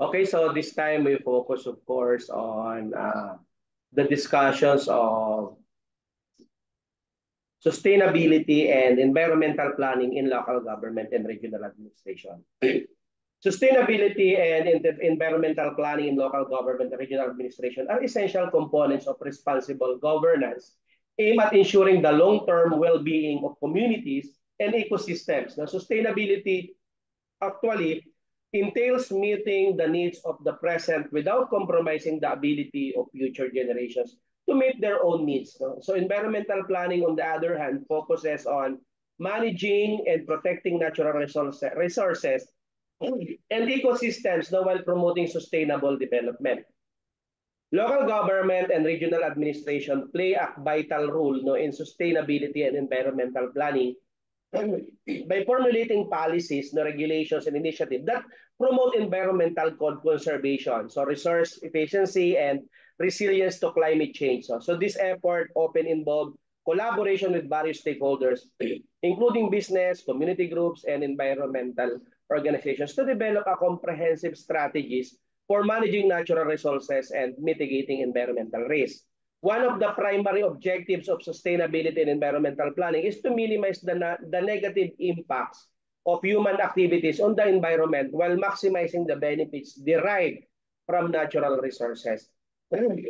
Okay, so this time we focus, of course, on the discussions of sustainability and environmental planning in local government and regional administration. Sustainability and environmental planning in local government and regional administration are essential components of responsible governance aimed at ensuring the long-term well-being of communities and ecosystems. Now, sustainability actually entails meeting the needs of the present without compromising the ability of future generations to meet their own needs. No? So environmental planning, on the other hand, focuses on managing and protecting natural resources and ecosystems, no, while promoting sustainable development. Local government and regional administration play a vital role, no, in sustainability and environmental planning by formulating policies, no, regulations, and initiatives that promote environmental conservation, so resource efficiency and resilience to climate change. So this effort often involves collaboration with various stakeholders, including business, community groups, and environmental organizations to develop a comprehensive strategies for managing natural resources and mitigating environmental risk. One of the primary objectives of sustainability and environmental planning is to minimize the negative impacts of human activities on the environment while maximizing the benefits derived from natural resources.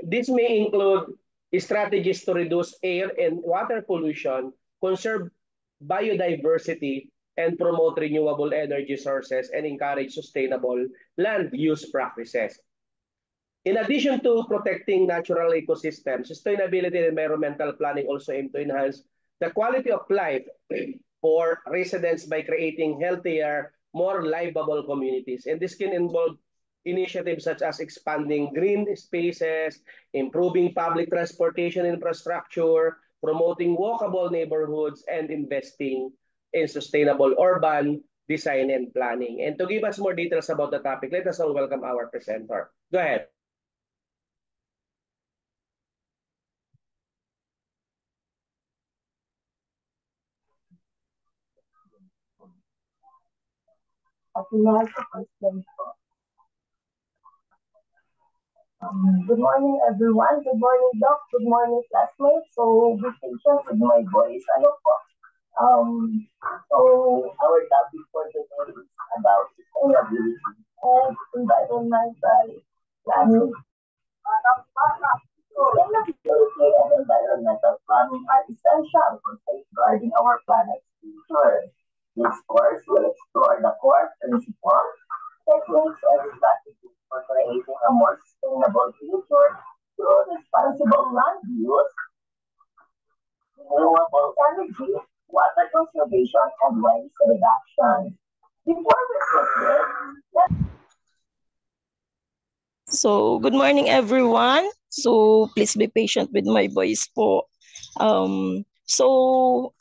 This may include strategies to reduce air and water pollution, conserve biodiversity, and promote renewable energy sources and encourage sustainable land use practices. In addition to protecting natural ecosystems, sustainability and environmental planning also aim to enhance the quality of life for residents by creating healthier, more livable communities. And this can involve initiatives such as expanding green spaces, improving public transportation infrastructure, promoting walkable neighborhoods, and investing in sustainable urban design and planning. And to give us more details about the topic, let us all welcome our presenter. Go ahead. Good morning, everyone. Good morning, Doc. Good morning, classmates. So, be patient with my voice. Ano po? Um, so, our topic for today is about sustainability and environmental planning. Sustainability and environmental planning are essential for safeguarding our planet's future. This course will explore the core principles, techniques, and strategies for creating a more sustainable future through responsible land use, renewable energy, water conservation, and waste reduction. Before we proceed, So, good morning everyone. So, please be patient with my voice po.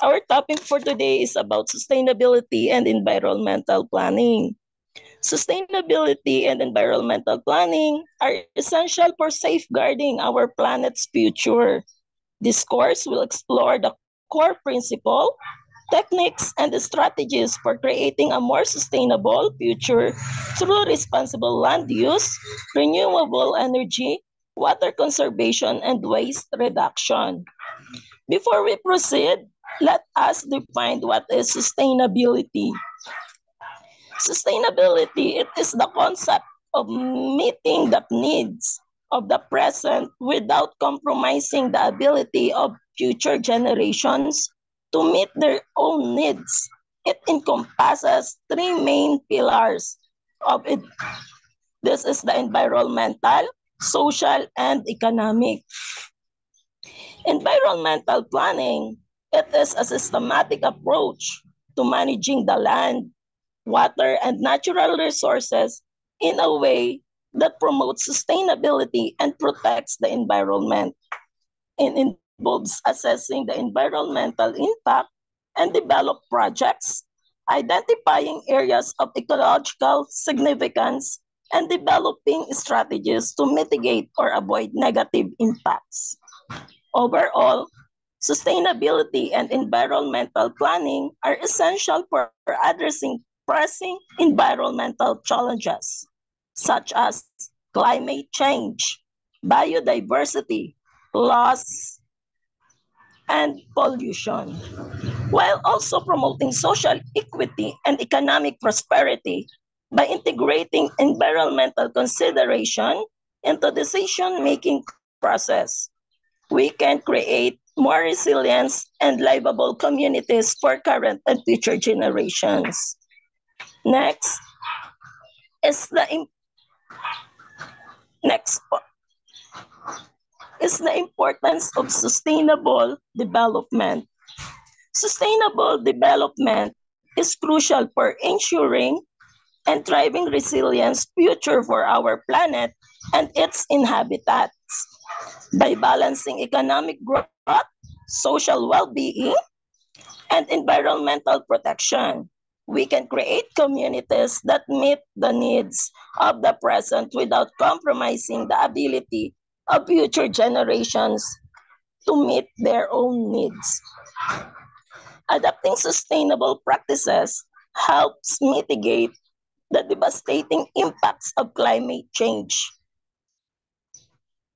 Our topic for today is about sustainability and environmental planning. Sustainability and environmental planning are essential for safeguarding our planet's future. This course will explore the core principle, techniques, and the strategies for creating a more sustainable future through responsible land use, renewable energy, water conservation, and waste reduction. Before we proceed, let us define what is sustainability. Sustainability, it is the concept of meeting the needs of the present without compromising the ability of future generations to meet their own needs. It encompasses three main pillars of it. This is the environmental, social, and economic. Environmental planning, it is a systematic approach to managing the land, water, and natural resources in a way that promotes sustainability and protects the environment. It involves assessing the environmental impact and develop projects, identifying areas of ecological significance, and developing strategies to mitigate or avoid negative impacts. Overall, sustainability and environmental planning are essential for addressing pressing environmental challenges such as climate change, biodiversity, loss, and pollution, while also promoting social equity and economic prosperity by integrating environmental consideration into decision-making process. We can create more resilience and livable communities for current and future generations. Next is the next is the importance of sustainable development. Sustainable development is crucial for ensuring and driving resilience future for our planet and its inhabitants. By balancing economic growth, social well-being, and environmental protection, we can create communities that meet the needs of the present without compromising the ability of future generations to meet their own needs. Adopting sustainable practices helps mitigate the devastating impacts of climate change,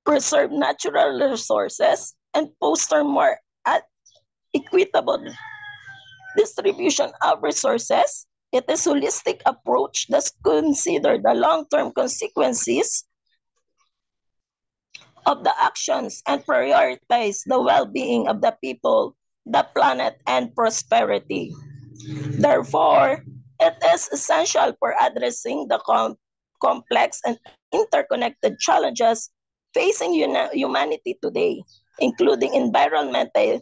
preserve natural resources, and foster more equitable distribution of resources. It is a holistic approach that considers the long-term consequences of the actions and prioritize the well-being of the people, the planet, and prosperity. Therefore, it is essential for addressing the complex and interconnected challenges facing humanity today, including environmental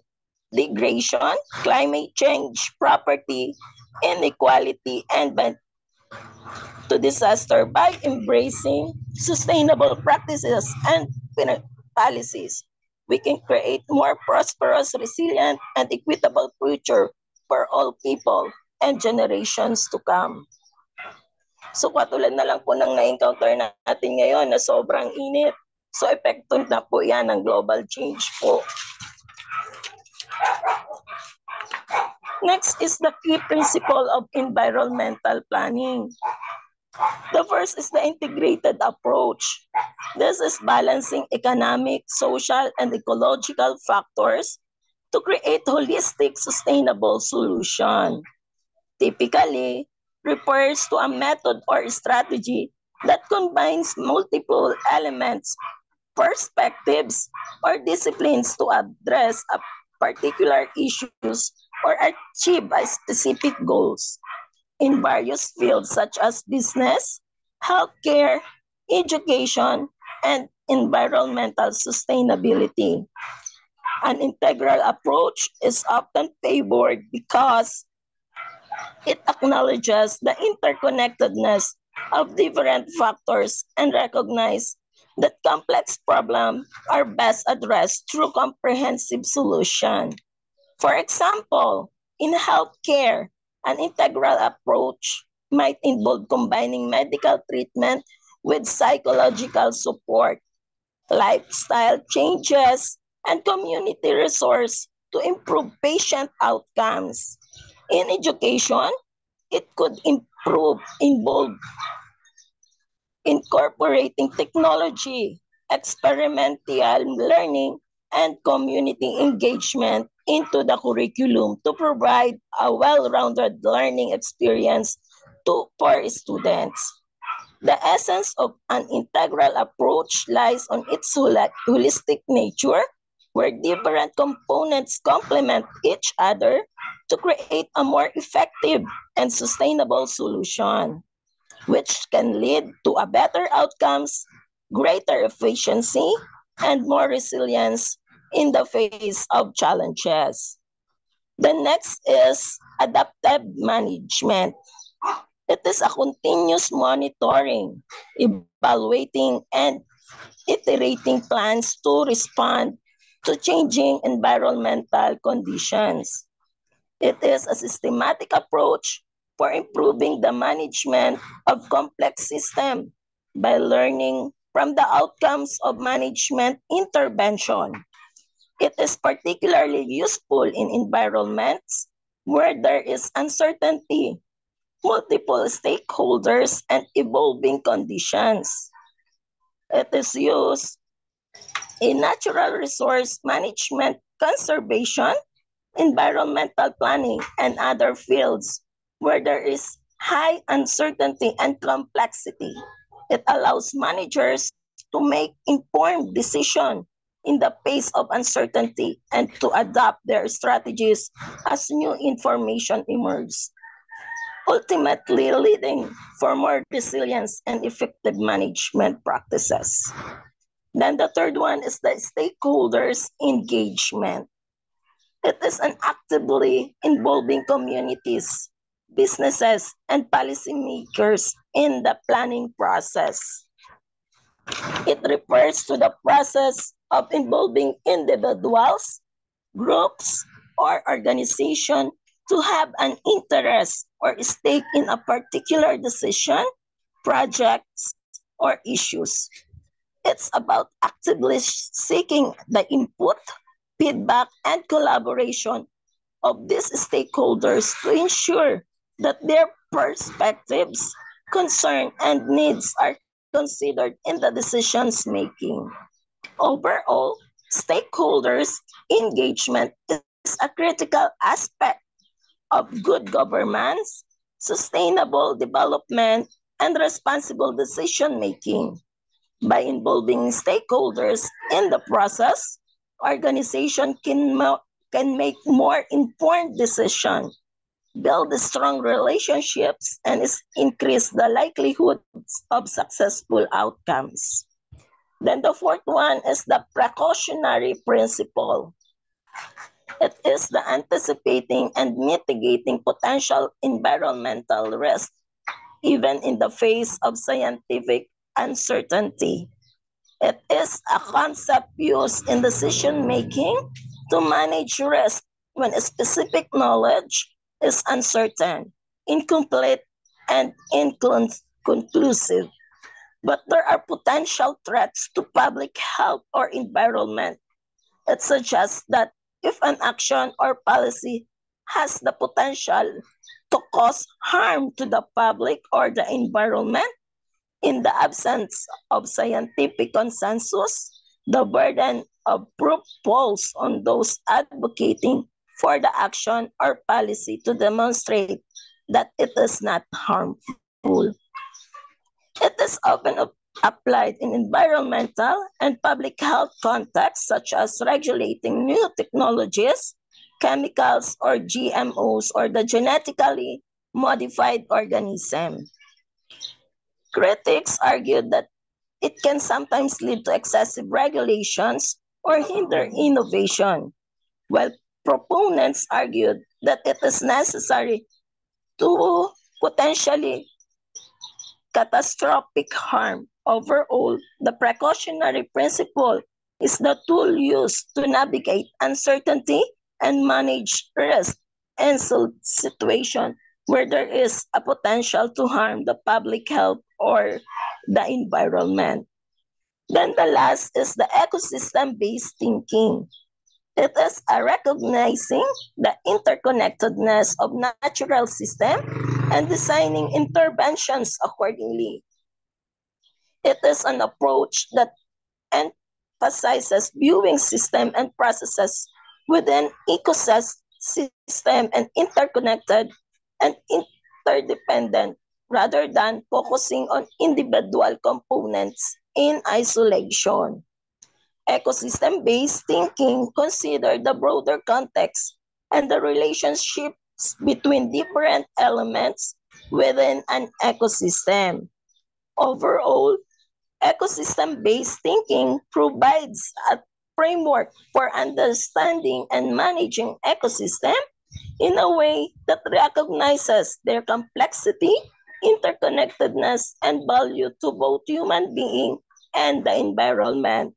degradation, climate change, property inequality, and to disaster by embracing sustainable practices and policies. We can create more prosperous, resilient, and equitable future for all people and generations to come. So katulad na lang po ng na-encounter natin ngayon na sobrang init. So epekto na po yan ng global change po. Next is the key principle of environmental planning. The first is the integrated approach. This is balancing economic, social, and ecological factors to create holistic, sustainable solution. Typically, refers to a method or strategy that combines multiple elements, perspectives, or disciplines to address a particular issues or achieve a specific goals in various fields such as business, healthcare, education, and environmental sustainability. An integral approach is often favored because it acknowledges the interconnectedness of different factors and recognizes that complex problems are best addressed through comprehensive solution. For example, in healthcare, an integral approach might involve combining medical treatment with psychological support, lifestyle changes, and community resource to improve patient outcomes. In education, it could involve incorporating technology, experimental learning, and community engagement into the curriculum to provide a well-rounded learning experience for students. The essence of an integral approach lies on its holistic nature, where different components complement each other to create a more effective and sustainable solution, which can lead to a better outcomes, greater efficiency, and more resilience in the face of challenges. The next is adaptive management. It is a continuous monitoring, evaluating, and iterating plans to respond to changing environmental conditions. It is a systematic approach for improving the management of complex systems by learning from the outcomes of management intervention. It is particularly useful in environments where there is uncertainty, multiple stakeholders, and evolving conditions. It is used in natural resource management, conservation, environmental planning, and other fields where there is high uncertainty and complexity. It allows managers to make informed decisions in the face of uncertainty and to adapt their strategies as new information emerges, ultimately leading for more resilience and effective management practices. Then the third one is the stakeholders engagement. It is an actively involving communities, businesses, and policymakers in the planning process. It refers to the process of involving individuals, groups, or organizations to have an interest or stake in a particular decision, projects, or issues. It's about actively seeking the input, feedback, and collaboration of these stakeholders to ensure that their perspectives, concerns, and needs are considered in the decisions making. Overall, stakeholders' engagement is a critical aspect of good governance, sustainable development, and responsible decision making. By involving stakeholders in the process, organization can make more informed decisions, build strong relationships, and increase the likelihood of successful outcomes. Then the fourth one is the precautionary principle. It is the anticipating and mitigating potential environmental risk, even in the face of scientific uncertainty. It is a concept used in decision making to manage risk when a specific knowledge is uncertain, incomplete, and inconclusive. But there are potential threats to public health or environment. It suggests that if an action or policy has the potential to cause harm to the public or the environment, in the absence of scientific consensus, the burden of proof falls on those advocating for the action or policy to demonstrate that it is not harmful. It is often applied in environmental and public health contexts, such as regulating new technologies, chemicals, or GMOs, or the genetically modified organism. Critics argued that it can sometimes lead to excessive regulations or hinder innovation, while proponents argued that it is necessary to potentially catastrophic harm. Overall, the precautionary principle is the tool used to navigate uncertainty and manage risk in situations where there is a potential to harm the public health or the environment. Then the last is the ecosystem-based thinking. It is a recognizing the interconnectedness of natural system and designing interventions accordingly. It is an approach that emphasizes viewing system and processes within ecosystem and interconnected and interdependent rather than focusing on individual components in isolation. Ecosystem-based thinking considers the broader context and the relationships between different elements within an ecosystem. Overall, ecosystem-based thinking provides a framework for understanding and managing ecosystem in a way that recognizes their complexity, interconnectedness, and value to both human beings and the environment.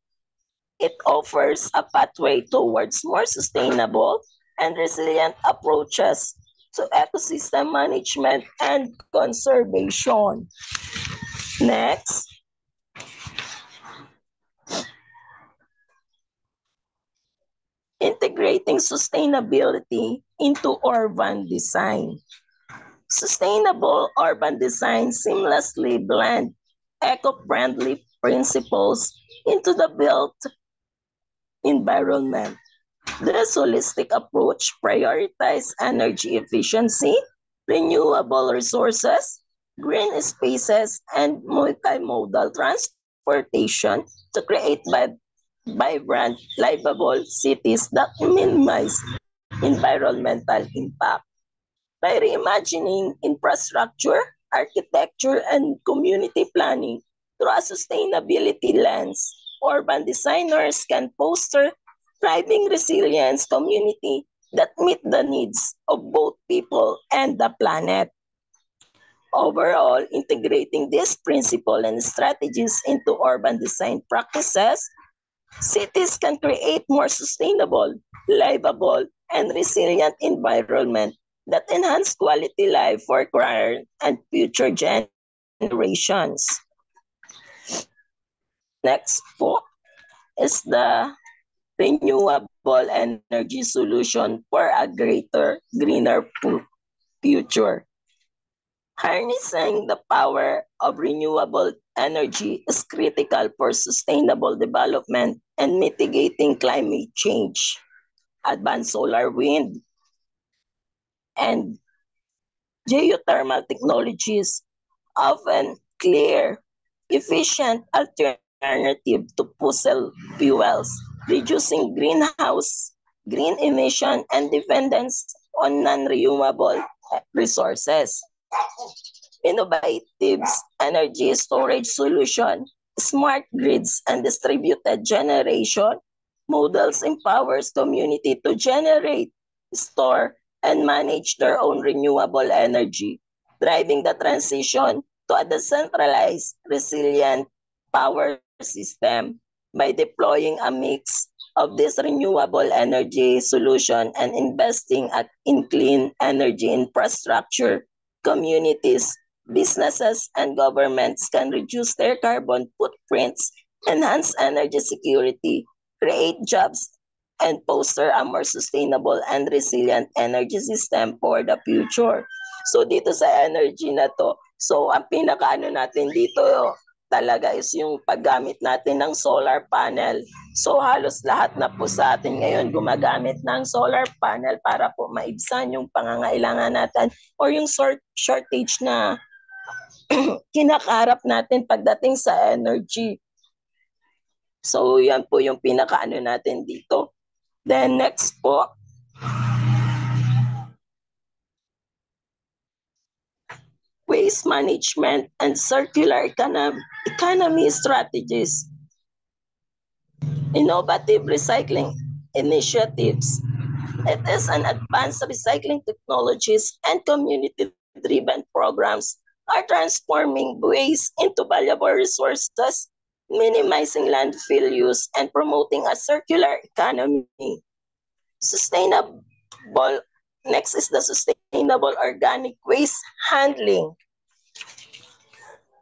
It offers a pathway towards more sustainable and resilient approaches to ecosystem management and conservation. Next, integrating sustainability into urban design. Sustainable urban design seamlessly blend eco-friendly principles into the built environment. This holistic approach prioritizes energy efficiency, renewable resources, green spaces, and multimodal transportation to create vibrant, livable cities that minimize environmental impact. By reimagining infrastructure, architecture, and community planning through a sustainability lens, urban designers can foster thriving resilience community that meet the needs of both people and the planet. Overall, integrating these principles and strategies into urban design practices, cities can create more sustainable, livable, and resilient environment that enhance quality life for current and future generations. Next po is the renewable energy solution for a greater, greener future. Harnessing the power of renewable energy is critical for sustainable development and mitigating climate change. Advanced solar, wind, and geothermal technologies often clear, efficient alternative to fossil fuels, reducing green emission and dependence on non-renewable resources. Innovative energy storage solution, smart grids, and distributed generation models empowers community to generate, store, and manage their own renewable energy, driving the transition to a decentralized, resilient power system. By deploying a mix of this renewable energy solution and investing in clean energy infrastructure, communities, businesses, and governments can reduce their carbon footprints, enhance energy security, create jobs, and foster a more sustainable and resilient energy system for the future. So dito sa energy na to, so ang pinakaano natin dito talaga is yung paggamit natin ng solar panel. So halos lahat na po sa atin ngayon gumagamit ng solar panel para po maibsan yung pangangailangan natin or yung shortage na kinakarap natin pagdating sa energy. So yan po yung pinakaano natin dito. Then next po, waste management and circular economy strategies. Innovative recycling initiatives. It is an advanced recycling technologies and community-driven programs are transforming waste into valuable resources, minimizing landfill use, and promoting a circular economy. Next is the sustainable organic waste handling.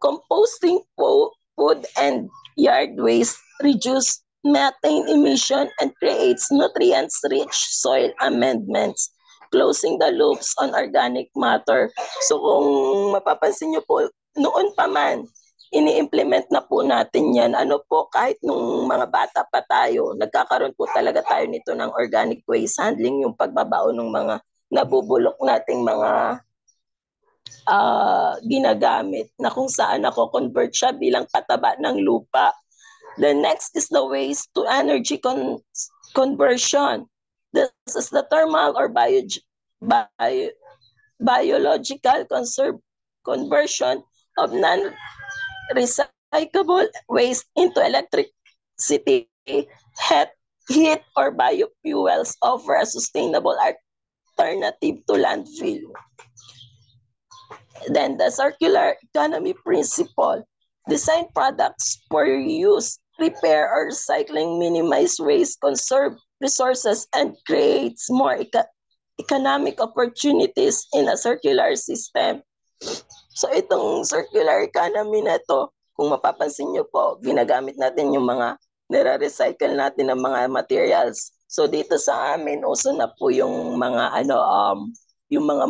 Composting food and yard waste reduce methane emission and creates nutrients-rich soil amendments, closing the loops on organic matter. So kung mapapansin nyo po, noon pa man, ini-implement na po natin yan. Ano po, kahit nung mga bata pa tayo, nagkakaroon po talaga tayo nito ng organic waste handling, yung pagbabaon ng mga nabubulok nating mga ginagamit na kung saan convert siya bilang pataba ng lupa. The next is the waste to energy conversion. This is the thermal or biological conversion of non-recyclable waste into electricity, heat, or biofuels offer a sustainable alternative to landfill. Then the circular economy principle. Design products for reuse, repair, or recycling, minimize waste, conserve resources, and creates more economic opportunities in a circular system. So itong circular economy na to, kung mapapansin nyo po, ginagamit natin yung mga nire-recycle natin ng mga materials. So dito sa amin, uso na po yung mga yung mga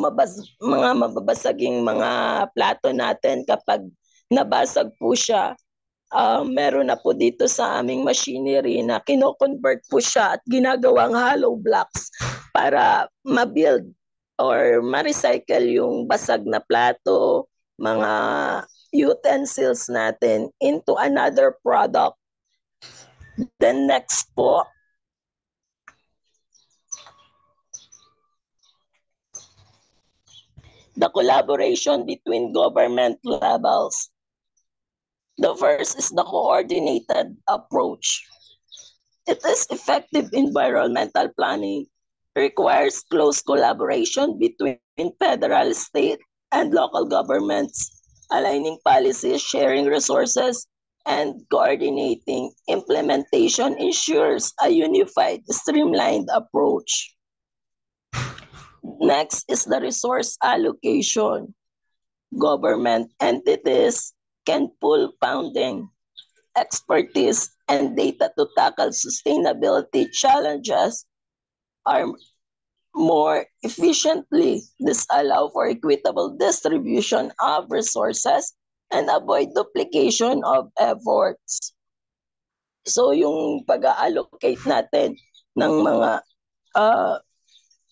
mababasaging mga plato natin kapag nabasag po siya, meron na po dito sa aming machinery na kino-convert po siya at ginagawang hollow blocks para ma-build or ma-recycle yung basag na plato, mga utensils natin into another product. Then next po, the collaboration between government levels. The first is the coordinated approach. It is effective environmental planning requires close collaboration between federal, state, and local governments, aligning policies, sharing resources, and coordinating implementation ensures a unified, streamlined approach. Next is the resource allocation. Government entities can pool funding, expertise, and data to tackle sustainability challenges are more efficiently. This allow for equitable distribution of resources and avoid duplication of efforts. So yung pag-allocate natin ng mga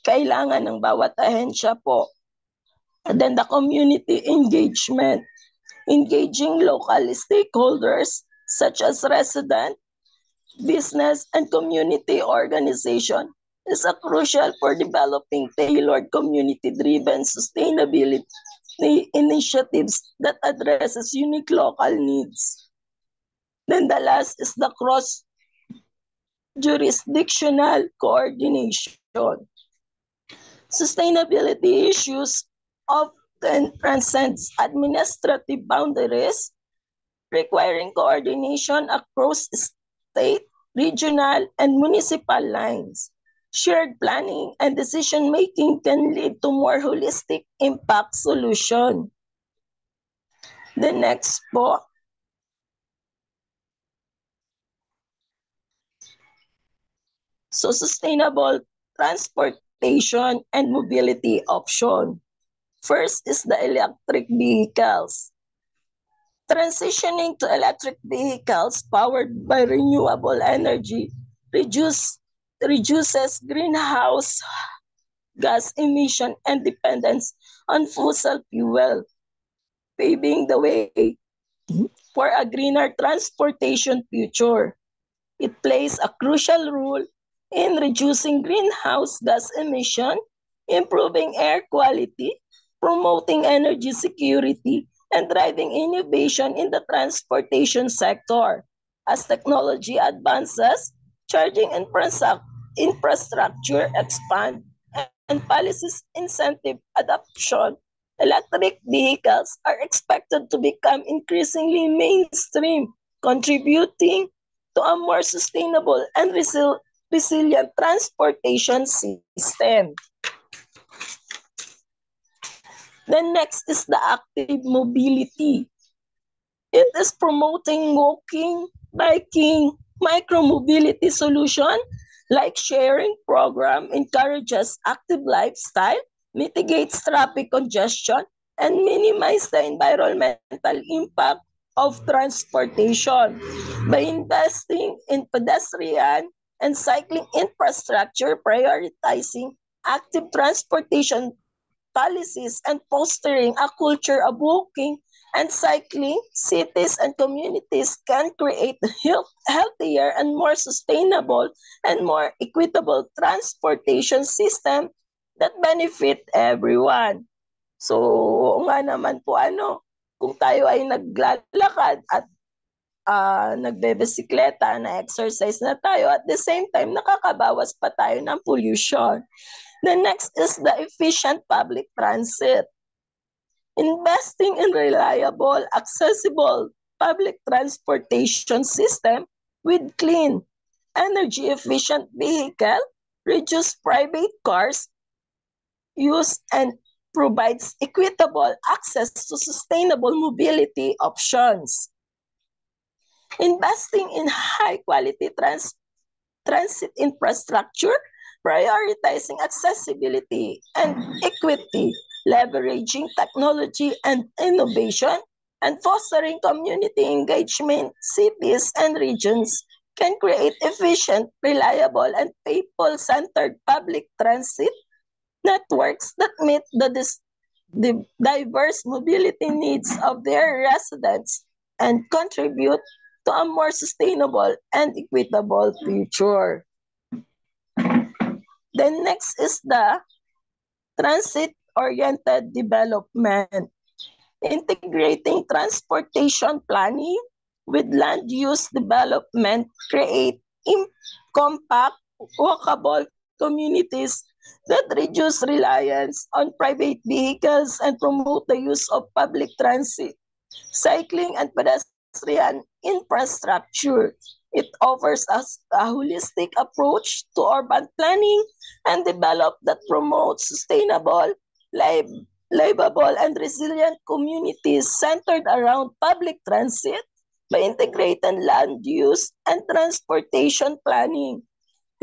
kailangan ng bawat ahensya po. And then the community engagement, engaging local stakeholders such as resident, business, and community organization is a crucial for developing tailored community-driven sustainability initiatives that addresses unique local needs. Then the last is the cross-jurisdictional coordination. Sustainability issues often transcends administrative boundaries, requiring coordination across state, regional, and municipal lines. Shared planning and decision-making can lead to more holistic impact solution. The next po. So sustainable transportation and mobility option. First is the electric vehicles. Transitioning to electric vehicles powered by renewable energy reduces greenhouse gas emission and dependence on fossil fuel, paving the way for a greener transportation future. It plays a crucial role in reducing greenhouse gas emission, improving air quality, promoting energy security, and driving innovation in the transportation sector. As technology advances, charging infrastructure expand, and policies incentive adoption, electric vehicles are expected to become increasingly mainstream, contributing to a more sustainable and resilient transportation system. Then next is the active mobility. It is promoting walking, biking, micro-mobility solution like sharing program encourages active lifestyle, mitigates traffic congestion, and minimize the environmental impact of transportation. By investing in pedestrian and cycling infrastructure, prioritizing active transportation policies, and fostering a culture of walking and cycling, cities and communities can create healthier and more sustainable and more equitable transportation system that benefit everyone. So, nga naman po kung tayo ay naglalakad at nagbebisikleta, na-exercise na tayo, at the same time, nakakabawas pa tayo ng pollution. The next is the efficient public transit. Investing in reliable, accessible public transportation system with clean, energy-efficient vehicle, reduce private cars use, and provides equitable access to sustainable mobility options. Investing in high-quality transit infrastructure prioritizing accessibility and equity, leveraging technology and innovation, and fostering community engagement. Cities and regions can create efficient, reliable, and people-centered public transit networks that meet the diverse mobility needs of their residents and contribute to a more sustainable and equitable future. Then next is the transit-oriented development, integrating transportation planning with land use development, create compact, walkable communities that reduce reliance on private vehicles and promote the use of public transit, cycling, and pedestrian infrastructure. It offers us a holistic approach to urban planning and develop that promotes sustainable, livable, and resilient communities centered around public transit by integrating land use and transportation planning,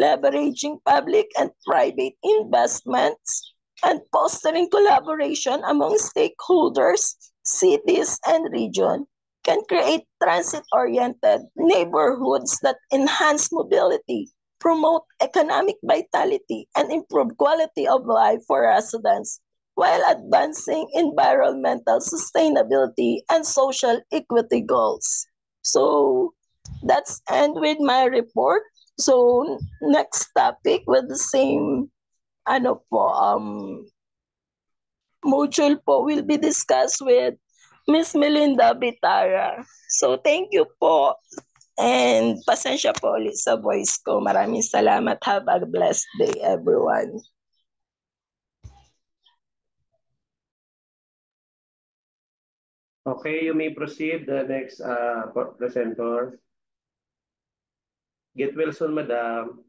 leveraging public and private investments, and fostering collaboration among stakeholders, cities, and regions can create transit-oriented neighborhoods that enhance mobility, promote economic vitality, and improve quality of life for residents while advancing environmental sustainability and social equity goals. So that's end with my report. So next topic with the same module po will be discussed with Miss Melinda Bitara. So thank you po. And pasensya po ulit sa voice ko. Maraming salamat. Have a blessed day, everyone. Okay, you may proceed. The next presenter. Get well soon, madam.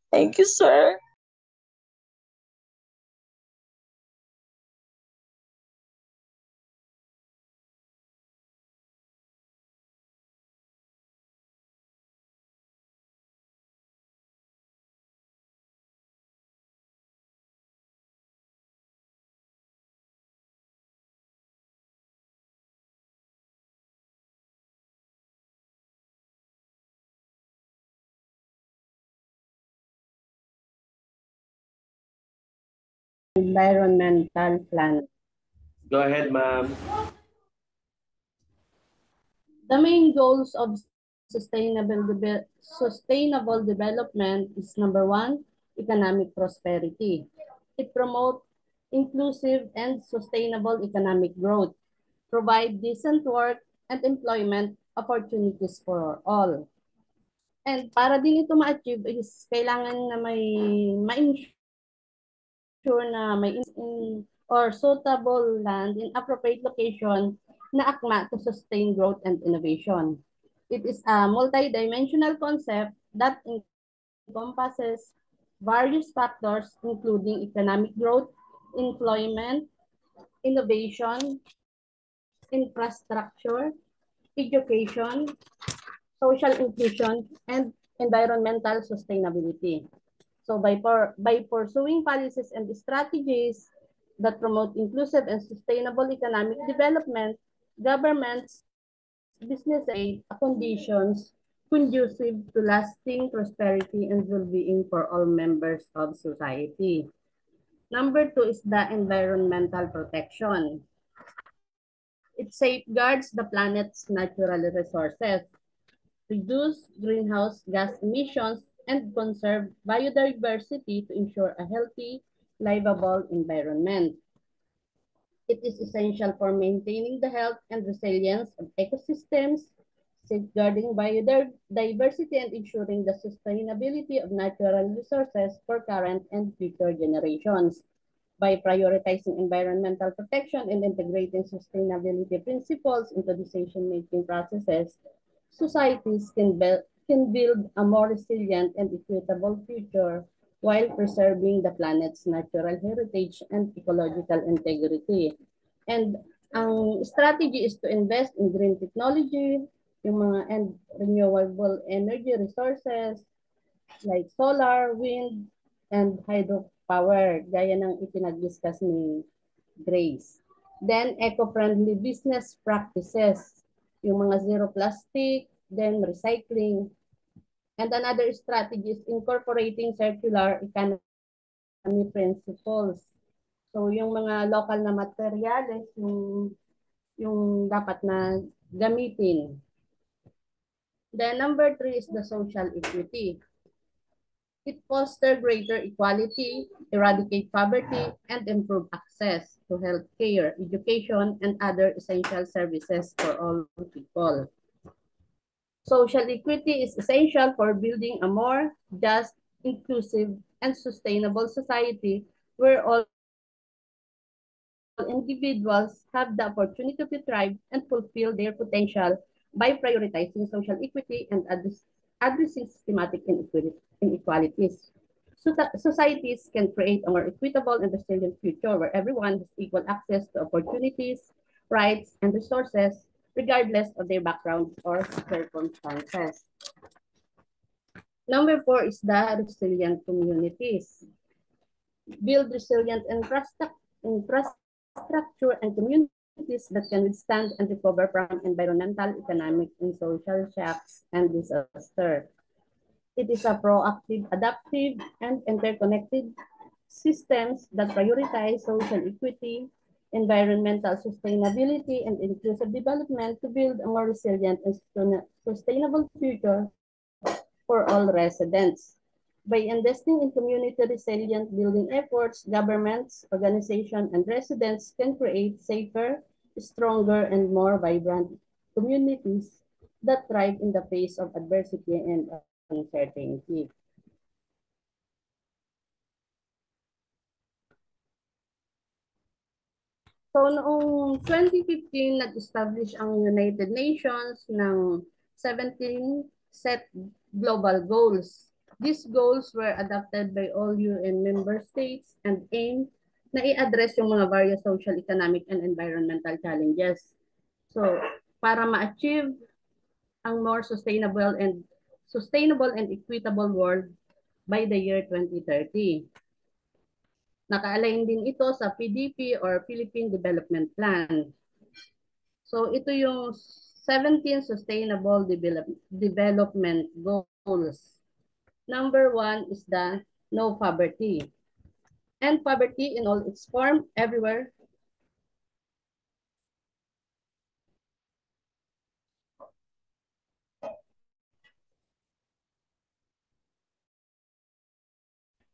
Thank you, sir. Environmental plan. Go ahead, ma'am. The main goals of sustainable development is number one, economic prosperity. It promotes inclusive and sustainable economic growth, provide decent work and employment opportunities for all. And para din ito ma-achieve is kailangan na ma-ensure na may or suitable land in appropriate location na akma to sustain growth and innovation. It is a multi-dimensional concept that encompasses various factors including economic growth, employment, innovation, infrastructure, education, social inclusion, and environmental sustainability. So by pursuing policies and strategies that promote inclusive and sustainable economic development, governments, business aid conditions conducive to lasting prosperity and well-being for all members of society. Number two is the environmental protection. It safeguards the planet's natural resources, reduce greenhouse gas emissions, and conserve biodiversity to ensure a healthy, livable environment. It is essential for maintaining the health and resilience of ecosystems, safeguarding biodiversity, and ensuring the sustainability of natural resources for current and future generations. By prioritizing environmental protection and integrating sustainability principles into decision-making processes, societies can build a more resilient and equitable future while preserving the planet's natural heritage and ecological integrity. And Ang strategy is to invest in green technology, yung mga renewable energy resources like solar, wind, and hydropower, gaya ng ipinag-discuss ni Grace. Then, eco-friendly business practices, yung mga zero plastic, then recycling. And another strategy is incorporating circular economy principles. So, yung mga local na materyales, yung dapat na gamitin. Then, number 3 is the social equity. It fosters greater equality, eradicate poverty, and improve access to healthcare, education, and other essential services for all people. Social equity is essential for building a more just, inclusive, and sustainable society where all individuals have the opportunity to thrive and fulfill their potential by prioritizing social equity and addressing systematic inequalities. So that societies can create a more equitable and resilient future where everyone has equal access to opportunities, rights, and resources, regardless of their background or circumstances. Number 4 is the resilient communities. Build resilient infrastructure and communities that can withstand and recover from environmental, economic, and social shocks and disaster. It is a proactive, adaptive, and interconnected systems that prioritize social equity, environmental sustainability, and inclusive development to build a more resilient and sustainable future for all residents. By investing in community resilient building efforts, governments, organizations, and residents can create safer, stronger, and more vibrant communities that thrive in the face of adversity and uncertainty. So noong 2015, nag-establish ang United Nations ng 17 set global goals. These goals were adopted by all UN member states and aim na i-address yung mga various social, economic, and environmental challenges. So, para ma-achieve ang more sustainable and equitable world by the year 2030. Naka-align din ito sa PDP or Philippine Development Plan. So ito yung 17 Sustainable Development Goals. Number 1 is the no poverty. End poverty in all its form everywhere.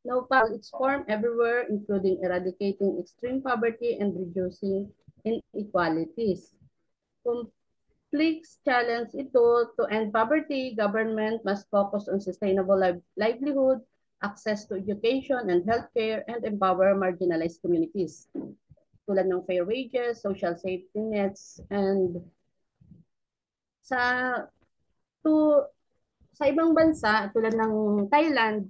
No poverty its form everywhere, including eradicating extreme poverty and reducing inequalities. Complex challenge ito to end poverty. Government must focus on sustainable livelihood, access to education and healthcare, and empower marginalized communities. Tulad ng fair wages, social safety nets, and sa ibang bansa tulad ng Thailand,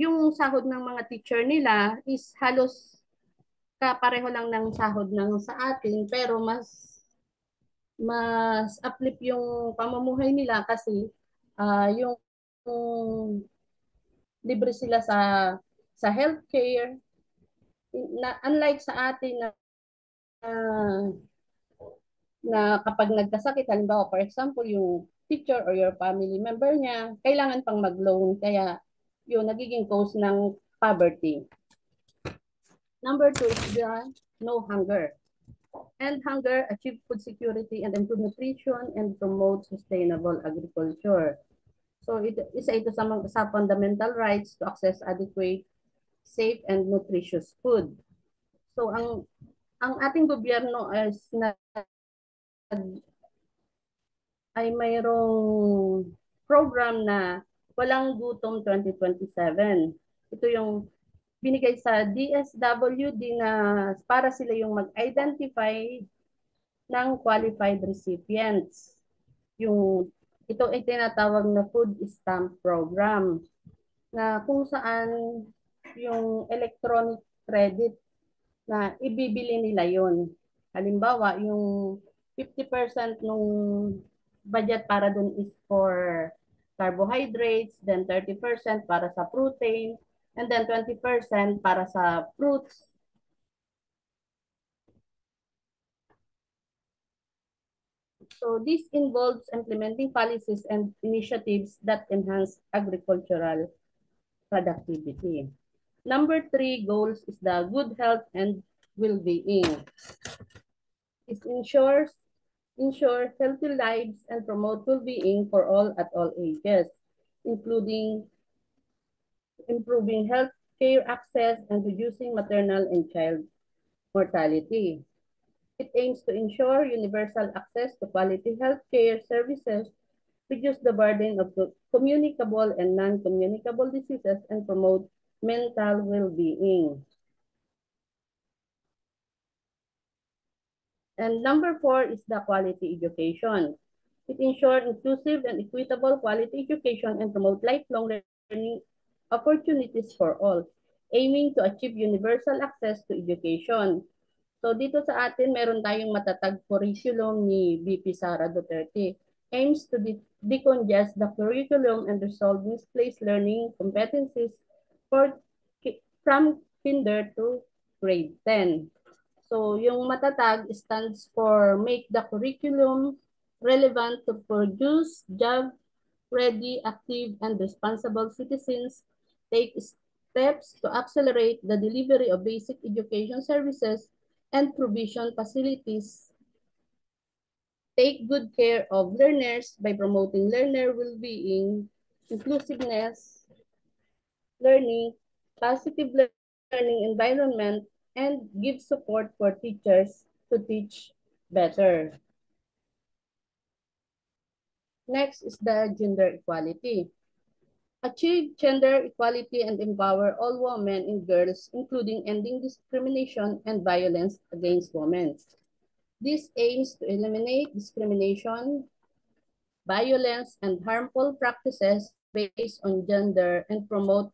yung sahod ng mga teacher nila is halos kapareho lang ng sahod ng sa atin, pero mas uplift yung pamumuhay nila kasi yung libre sila sa healthcare, na unlike sa atin na kapag nagkasakit, halimbawa for example yung teacher or your family member niya, kailangan pang mag-loan, kaya yung nagiging cause ng poverty. Number 2 is the no hunger. End hunger, achieve food security and improve nutrition, and promote sustainable agriculture. So isa ito sa fundamental rights to access adequate, safe, and nutritious food. So ang ating gobyerno ay mayroong program na Walang Gutom 2027. Ito yung binigay sa DSWD na para sila yung mag-identify ng qualified recipients. Ito ay tinatawag na food stamp program na kung saan yung electronic credit na ibibili nila yon. Halimbawa, yung 50% nung budget para dun is for carbohydrates, then 30% para sa protein, and then 20% para sa fruits. So this involves implementing policies and initiatives that enhance agricultural productivity. Number 3 goals is the good health and well-being. It ensure healthy lives and promote well-being for all at all ages, including improving health care access and reducing maternal and child mortality. It aims to ensure universal access to quality health care services, reduce the burden of communicable and non-communicable diseases, and promote mental well-being. And number 4 is the quality education. It ensures inclusive and equitable quality education and promote lifelong learning opportunities for all, aiming to achieve universal access to education. So dito sa atin, meron tayong matatag curriculum ni VP Sara Duterte. Aims to decongest the curriculum and resolve misplaced learning competencies from kinder to grade 10. So yung matatag stands for make the curriculum relevant to produce job-ready, active, and responsible citizens, take steps to accelerate the delivery of basic education services and provision facilities, take good care of learners by promoting learner well-being, inclusiveness, learning, positive learning environment, and give support for teachers to teach better. Next is the gender equality. Achieve gender equality and empower all women and girls, including ending discrimination and violence against women. This aims to eliminate discrimination, violence, and harmful practices based on gender and promote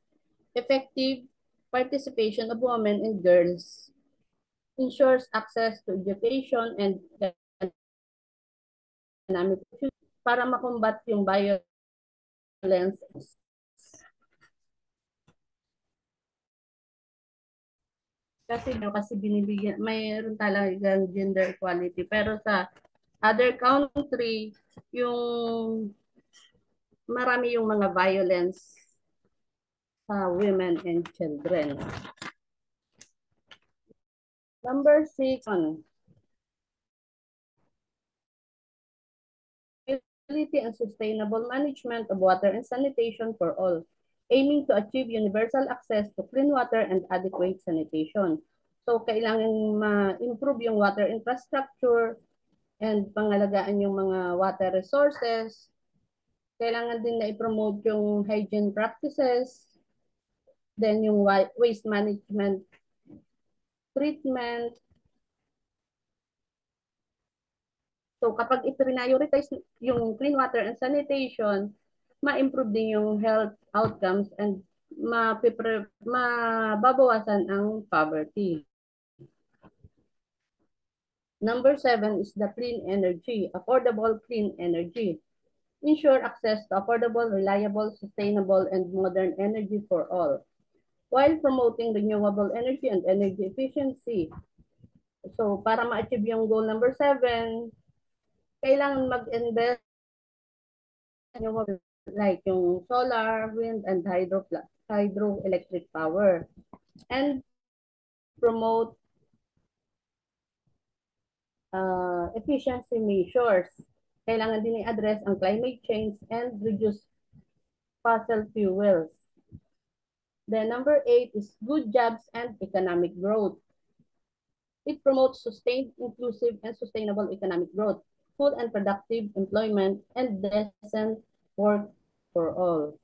effective participation of women and girls, ensures access to education and economic para makombat yung violence. Kasi binibigyan, mayroon talagang gender equality. Pero sa other country, yung marami yung mga violence sa women and children. Number 6, and sustainable management of water and sanitation for all, aiming to achieve universal access to clean water and adequate sanitation. So, kailangan ma-improve yung water infrastructure and pangalagaan yung mga water resources. Kailangan din na i-promote yung hygiene practices, then yung waste management treatment. So kapag i-prioritize yung clean water and sanitation, ma-improve din yung health outcomes and mababawasan ang poverty. Number 7 is the clean energy, affordable clean energy. Ensure access to affordable, reliable, sustainable, and modern energy for all, while promoting renewable energy and energy efficiency. So para ma-achieve yung goal number 7, kailangan mag-invest like yung solar, wind, and hydroelectric power, and promote efficiency measures. Kailangan din i-address ang climate change and reduce fossil fuels. Then number 8 is good jobs and economic growth. It promotes sustained, inclusive, and sustainable economic growth, full and productive employment, and decent work for all.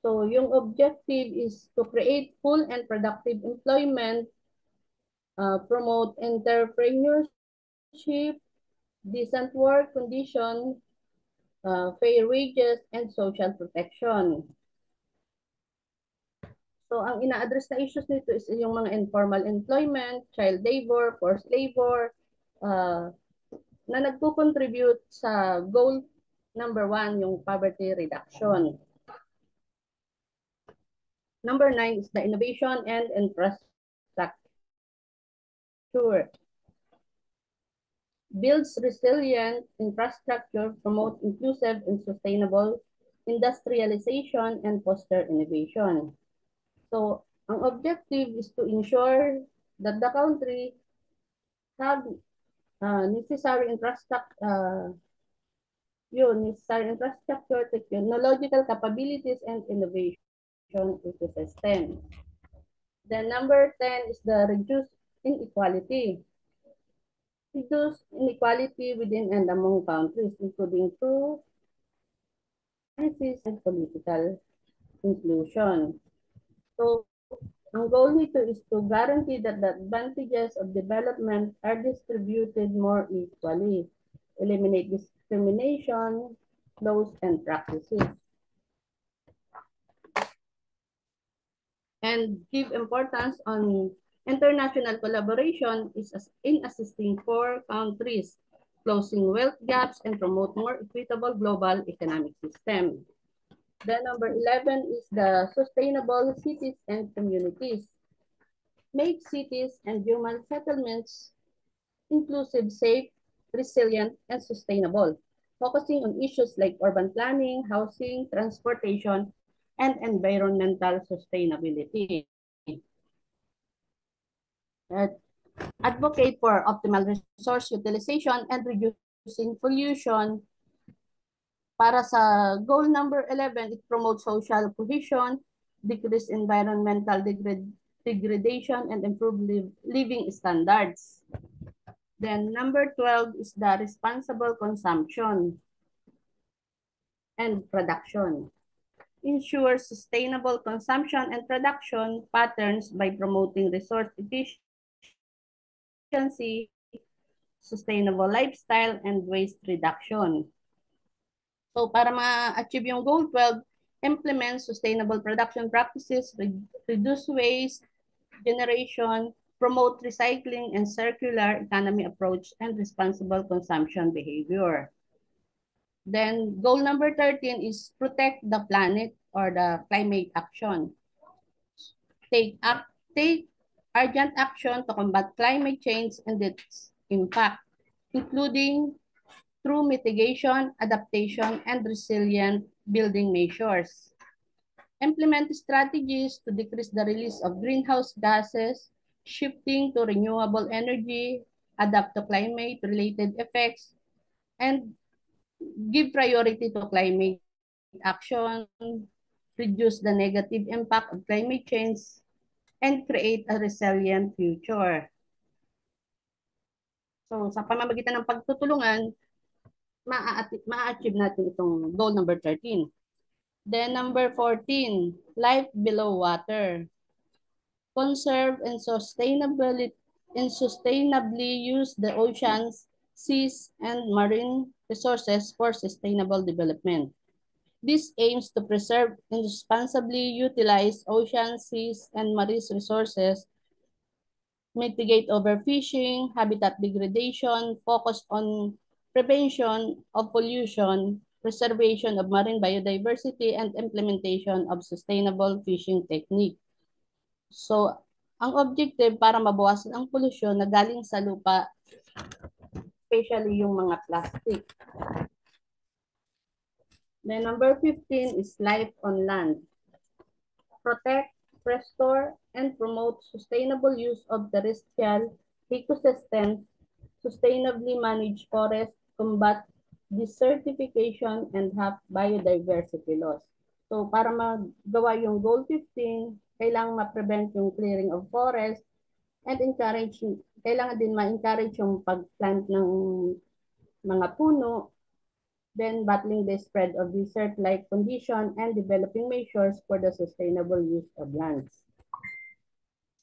So yung objective is to create full and productive employment, promote entrepreneurship, decent work condition, fair wages, and social protection. So ang ina-address na issues nito is yung mga informal employment, child labor, forced labor, na nagko-contribute sa goal number 1, yung poverty reduction. Number 9 is the innovation and infrastructure. Builds resilient infrastructure, promote inclusive and sustainable industrialization, and foster innovation. So, ang objective is to ensure that the country have necessary infrastructure, technological capabilities, and innovation ecosystem. Then number 10 is the reduce inequality. Reduce inequality within and among countries, including through policies and political inclusion. So, ang goal nito is to guarantee that the advantages of development are distributed more equally, eliminate discrimination, laws, and practices, and give importance on international collaboration is in assisting poor countries, closing wealth gaps, and promote more equitable global economic system. Then number 11 is the sustainable cities and communities. Make cities and human settlements inclusive, safe, resilient, and sustainable, focusing on issues like urban planning, housing, transportation, and environmental sustainability. Advocate for optimal resource utilization and reducing pollution. Para sa goal number 11, it promotes social cohesion, decrease environmental degradation, and improve living standards. Then number 12 is the responsible consumption and production. Ensure sustainable consumption and production patterns by promoting resource efficiency, sustainable lifestyle, and waste reduction. So para ma-achieve yung goal 12, implement sustainable production practices, reduce waste generation, promote recycling and circular economy approach, and responsible consumption behavior. Then goal number 13 is protect the planet or the climate action. Take urgent action to combat climate change and its impact, including through mitigation, adaptation, and resilient building measures. Implement strategies to decrease the release of greenhouse gases, shifting to renewable energy, adapt to climate-related effects, and give priority to climate action, reduce the negative impact of climate change, and create a resilient future. So, sa pamamagitan ng pagtutulungan, ma-achieve natin itong goal number 13. Then number 14, life below water. Conserve and sustainably use the oceans, seas, and marine resources for sustainable development. This aims to preserve and responsibly utilize oceans, seas, and marine resources, mitigate overfishing, habitat degradation, focus on prevention of pollution, preservation of marine biodiversity, and implementation of sustainable fishing technique. So, ang objective para mabawasan ang pollution na galing sa lupa, especially yung mga plastic. Then number 15 is life on land. Protect, restore, and promote sustainable use of terrestrial ecosystems, sustainably manage forests, combat desertification, and have biodiversity loss. So para magawa yung goal 15, kailangan ma-prevent yung clearing of forest and kailangan din ma-encourage yung pag-plant ng mga puno, then battling the spread of desert-like condition and developing measures for the sustainable use of lands.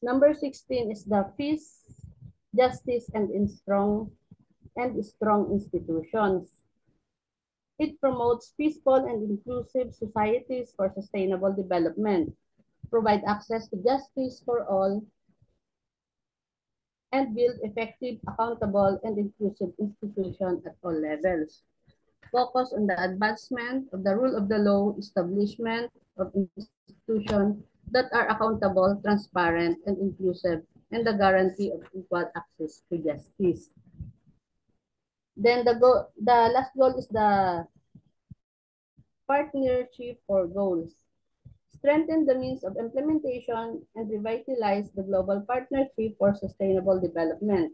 Number 16 is the peace, justice, and strong institutions. It promotes peaceful and inclusive societies for sustainable development. provide access to justice for all, and build effective, accountable, and inclusive institutions at all levels. Focus on the advancement of the rule of the law, establishment of institutions that are accountable, transparent, and inclusive, and the guarantee of equal access to justice. Then the last goal is the partnership for goals. Strengthen the means of implementation and revitalize the global partnership for sustainable development,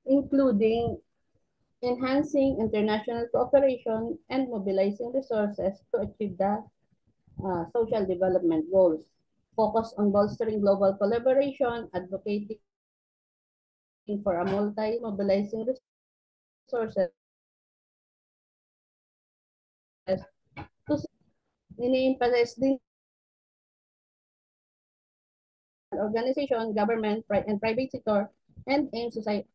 including enhancing international cooperation and mobilizing resources to achieve the social development goals. Focus on bolstering global collaboration, advocating for a mobilizing resources to ini-emphasize din organization, government, and private sector, and aim society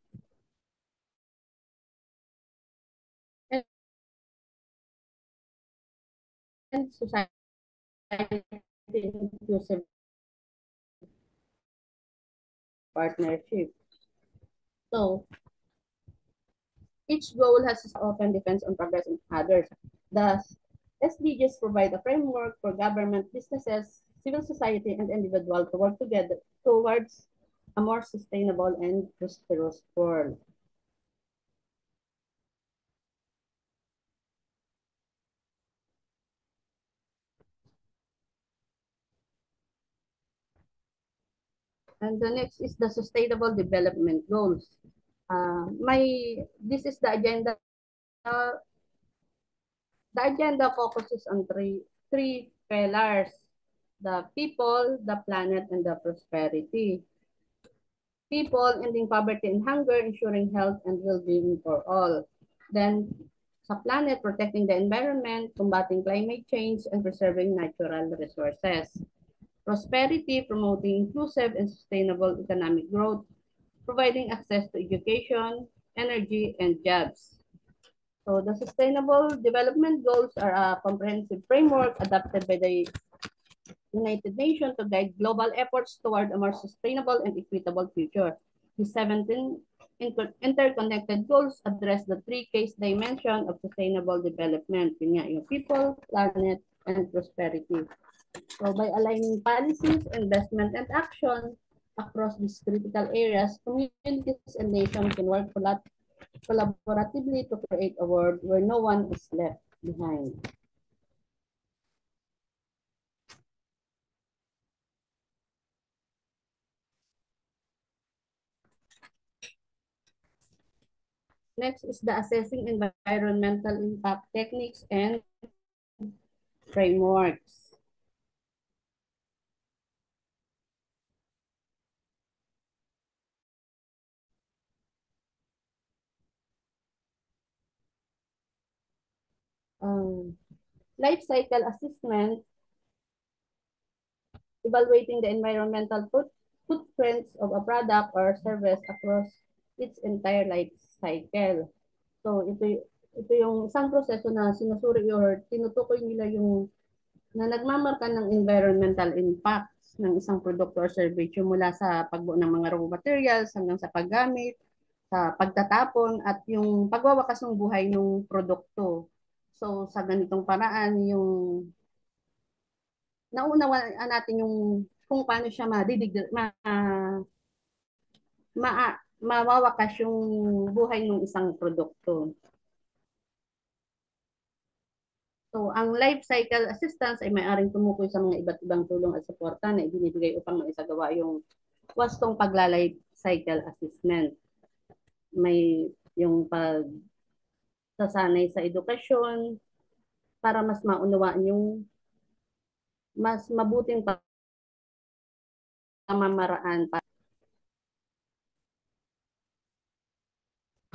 and society inclusive partnership. So each goal has its open depends on progress in others. Thus, SDGs provide a framework for government, businesses, civil society, and individuals to work together towards a more sustainable and prosperous world. And the next is the Sustainable Development Goals. This is the agenda. The agenda focuses on three pillars: the people, the planet, and the prosperity. People, ending poverty and hunger, ensuring health and well-being for all. Then, sa planet, protecting the environment, combating climate change, and preserving natural resources. Prosperity, promoting inclusive and sustainable economic growth, providing access to education, energy, and jobs. So the Sustainable Development Goals are a comprehensive framework adopted by the United Nations to guide global efforts toward a more sustainable and equitable future. The 17 interconnected goals address the three case dimensions of sustainable development, yung people, planet, and prosperity. So by aligning policies, investment, and action across these critical areas, communities and nations can work collaboratively to create a world where no one is left behind. Next is the assessing environmental impact techniques and frameworks. Life cycle assessment, evaluating the environmental footprints of a product or service across its entire life cycle. So ito yung isang proseso na sinusuri or tinutukoy nila yung na nagmamarka ng environmental impacts ng isang produkto or service mula sa pagbuo ng mga raw materials hanggang sa paggamit, sa pagtatapon at yung pagwawakas ng buhay ng produkto. So sa ganitong paraan yung naunawaan natin yung kung paano siya mawawakas yung buhay ng isang produkto. So, ang life cycle assistance ay may-aring tumukoy sa mga iba't ibang tulong at suporta na ibinibigay upang maisagawa yung wastong pagla-life cycle assessment. May yung pagsasanay sa edukasyon para mas maunawaan yung mas mabuting pamamaraan.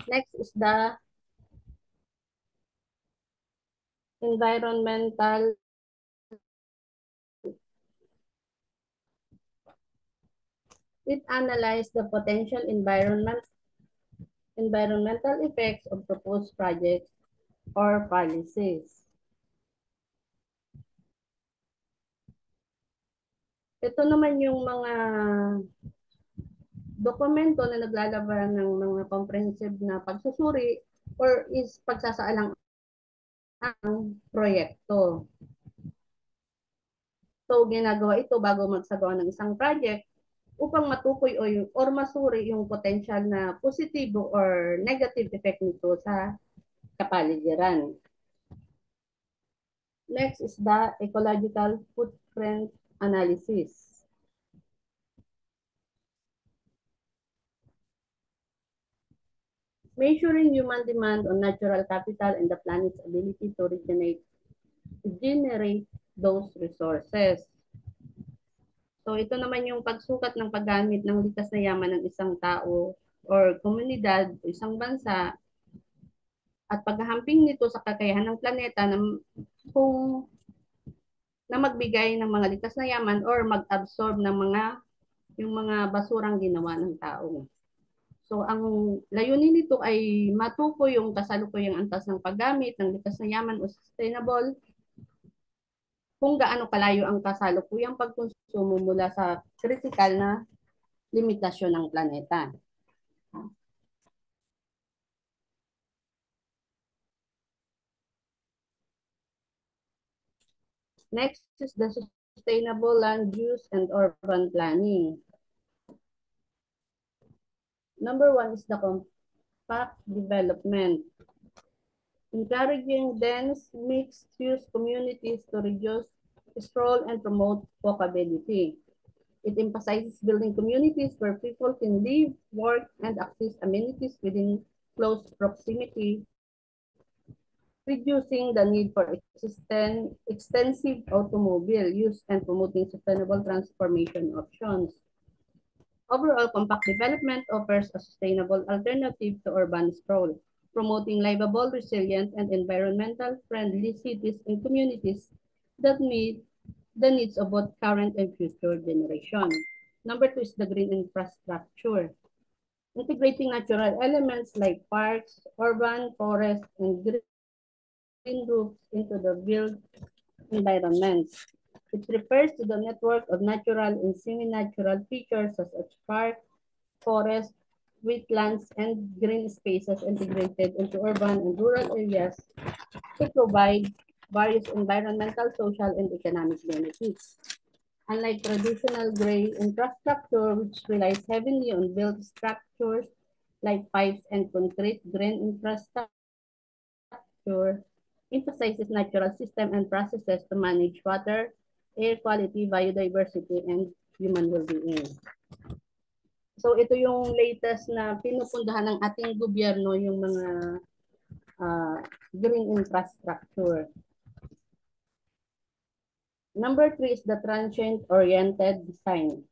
Next is the environmental analyze the potential environmental effects of proposed projects or policies. Ito naman yung mga dokumento na naglalaban ng mga comprehensive na pagsusuri or is pagsasaalang ang proyekto. So, ginagawa ito bago magsagawa ng isang project upang matukoy or masuri yung potential na positibo or negative effect nito sa kapaligiran. Next is the ecological footprint analysis. Measuring human demand on natural capital and the planet's ability to regenerate those resources. So ito naman yung pagsukat ng paggamit ng likas na yaman ng isang tao or komunidad, isang bansa, at paghahamping nito sa kakayahan ng planeta na magbigay ng mga likas na yaman or mag-absorb ng yung mga basurang ginawa ng tao. So ang layunin nito ay matukoy yung kasalukuyang antas ng paggamit ng likas na yaman o sustainable, kung gaano kalayo ang kasalukuyang pagkonsumo mula sa kritikal na limitasyon ng planeta. Next is the sustainable land use and urban planning. Number 1 is the compact development. Encouraging dense, mixed-use communities to reduce sprawl and promote walkability. It emphasizes building communities where people can live, work, and access amenities within close proximity, reducing the need for extensive automobile use and promoting sustainable transportation options. Overall, compact development offers a sustainable alternative to urban sprawl, promoting livable, resilient, and environmental-friendly cities and communities that meet the needs of both current and future generations. Number 2 is the green infrastructure. Integrating natural elements like parks, urban, forests, and green roofs into the built environments. It refers to the network of natural and semi-natural features such as park, forest, wetlands, and green spaces integrated into urban and rural areas to provide various environmental, social, and economic benefits. Unlike traditional gray infrastructure, which relies heavily on built structures like pipes and concrete, green infrastructure emphasizes natural systems and processes to manage water, air quality, biodiversity, and human well-being. So ito yung latest na pinupundahan ng ating gobyerno, yung mga green infrastructure. Number 3 is the transient-oriented design.